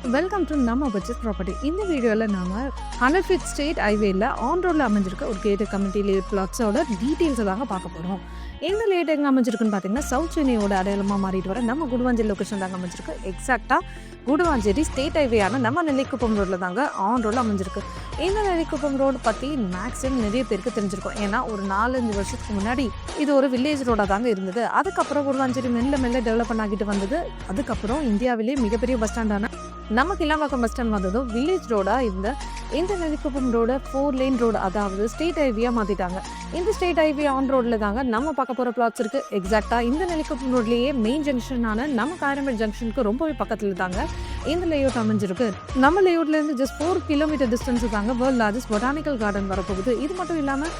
Welcome to நம்ம budget property. இந்த வீடியோவில் நாம 100 ஃபீட் ஸ்ட்ரெயிட் ஹைவேல ஆன் ரோட்ல அமைஞ்சிருக்க ஒரு கேட்டட் கம்யூனிட்டி லேஅவுட் பிளாட்ஸோட டீட்டெயில்ஸை தாங்க பார்க்க போகிறோம். இந்த லேட் எங்கே அமைஞ்சிருக்குன்னு பார்த்தீங்கன்னா, சவுத் சென்னையோட அடையாளமாக மாறிட்டு வர நம்ம குடுவாஞ்சேரி லொக்கேஷன் தாங்க அமைஞ்சிருக்கு. எக்ஸாக்டாக குடுவாஞ்சேரி ஸ்டேட் ஹைவேயான நம்ம நெல்லிக்குப்பம் ரோட்டில் தாங்க ஆன் ரோடில் அமைஞ்சிருக்கு. இந்த நெல்லிக்குப்பம் ரோடு பற்றி மேக்ஸிமம் நிறைய பேருக்கு தெரிஞ்சிருக்கும். ஏன்னா ஒரு 4-5 வருஷத்துக்கு முன்னாடி இது ஒரு வில்லேஜ் ரோடாக தாங்க இருந்தது. அதுக்கப்புறம் குடுவாஞ்சேரி மெல்ல மெல்ல டெவலப் பண்ணிக்கிட்டு வந்தது. அதுக்கப்புறம் இந்தியாவிலேயே மிகப்பெரிய பஸ் ஸ்டாண்டான நம்ம கிளாம்பாக்கம் பஸ் ஸ்டாண்ட் வந்ததும் வில்லேஜ் ரோடா இந்த நெல்லிக்குப்பம் ரோட 4 லேன் ரோடு, அதாவது ஸ்டேட் ஹைவேயா மாத்திட்டாங்க. இந்த ஸ்டேட் ஹைவே ஆன் ரோட்ல தாங்க நம்ம பார்க்க போற பிளாட்ஸ் இருக்கு. எக்ஸாக்டா இந்த நெல்லிக்குப்பம் ரோட்லயே மெயின் ஜங்ஷனான நம்ம காரமேடு ஜங்ஷனுக்கு ரொம்பவே பக்கத்துல தாங்க இந்த லேஅவுட் அமைஞ்சிருக்கு. நம்ம லேஅவுட்ல இருந்து ஜஸ்ட் 4 கிலோமீட்டர் டிஸ்டன்ஸ் தாங்க வேர்ல்ட் லார்ஜஸ்ட் பொட்டானிக்கல் கார்டன் வரப்போகுது. இது மட்டும் இல்லாம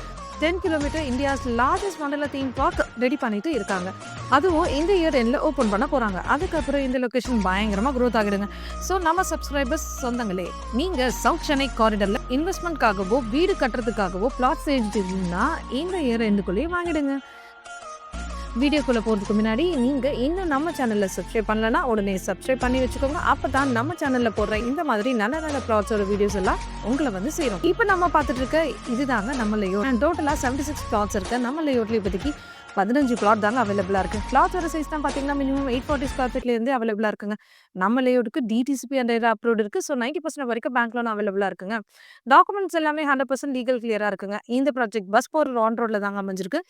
10 கிலோமீட்டர் இந்தியாஸ் லார்ஜஸ்ட் மண்டல தீம் பார்க் ரெடி பண்ணிட்டு இருக்காங்க. அதுவும் இந்த இயர் எண்ட்ல ஓப்பன் பண்ண போறாங்க. அதுக்கப்புறம் இந்த லொகேஷன் பயங்கரமா க்ரோத் ஆகிடுங்க. ஸோ நம்ம சப்ஸ்கிரைபர்ஸ் சொந்தங்களே, நீங்க சவுத் சென்னை காரிடர்ல இன்வெஸ்ட்மெண்ட்காகவோ வீடு கட்டுறதுக்காகவோ பிளாட் செஞ்சுட்டீங்கன்னா இந்த இயர் எண்டுக்குள்ளேயே வாங்கிடுங்க. வீடியோக்குள்ள போறதுக்கு முன்னாடி நீங்க இன்னும் நம்ம சேனல்ல சப்ஸ்கிரைப் பண்ணலன்னா உடனே சப்ஸ்கிரைப் பண்ணி வச்சுக்கோங்க. அப்பதான் நம்ம சேனல்ல போடுற இந்த மாதிரி நல்ல நல்ல பிளாட்ஸோட வீடியோஸ் எல்லாம் உங்களை வந்து சேரும். இப்போ நம்ம பார்த்துட்டு இருக்க இதுதாங்க நம்ம லேஅவுட். டோட்டலா 76 பிளாட்ஸ் இருக்கு. நம்ம லேஅவுட்ல இப்போதைக்கு 15 பிளாட் தாங்க அவைலபிளா இருக்கு. பிளாட்ஸோட சைஸ் தான் பார்த்தீங்கன்னா மினிமம் 840 ஸ்கொயர் ஃபீட்ல இருந்து அவைலபிளா இருக்குங்க. நம்ம லேஅவுட்டுக்கு டிடிசிபி அண்ட் அப்ரூவ்ட் இருக்கு. ஸோ 90% வரைக்கும் பேங்க் லோன் அவைலபிளா இருக்குங்க. டாக்குமெண்ட்ஸ் எல்லாமே 100% லீகல் கிளியரா இருக்குங்க. இந்த ப்ராஜெக்ட் பஸ் போற ஆன் ரோட்ல தாங்க அமைஞ்சிருக்கு.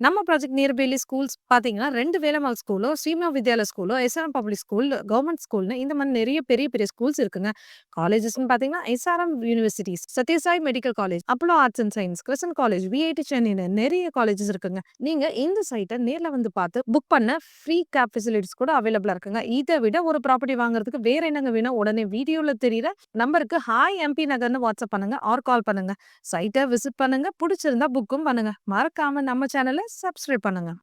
நம்ம ப்ராஜெக்ட் நியர்பைலி ஸ்கூல்ஸ் பார்த்தீங்கன்னா 2 வேலம்மாள் ஸ்கூலோ, ஸ்ரீமா வித்யாலயா ஸ்கூலோ, எஸ்ஆர்எம் பப்ளிக் ஸ்கூல், கவர்மெண்ட் ஸ்கூல்னு இந்த மாதிரி நிறைய பெரிய பெரிய ஸ்கூல்ஸ் இருக்குங்க. காலேஜஸ்ன்னு பார்த்தீங்கன்னா SRM universities, Sathya Sai medical college, Apollo arts and science, Krishnan college, VIT சென்னைன்னு நிறைய காலேஜஸ் இருக்குங்க. நீங்க இந்த சைட்டை நேர்ல வந்து பார்த்து புக் பண்ண ஃப்ரீ கேப் ஃபெசிலிட்டிஸ் கூட அவைலபிளா இருக்குங்க. இதை விட ஒரு ப்ராப்பர்ட்டி வாங்குறதுக்கு வேற என்னங்க வேணும்? உடனே வீடியோல தெரியுற நம்பருக்கு ஹாய் எம்பி நகர்னு வாட்ஸ்அப் பண்ணுங்க ஆர் கால் பண்ணுங்க. சைட்டை விசிட் பண்ணுங்க. பிடிச்சிருந்தா புக்கும் பண்ணுங்க. மறக்காம நம்ம சேனலை சப்ஸ்கிரைப் பண்ணுங்க.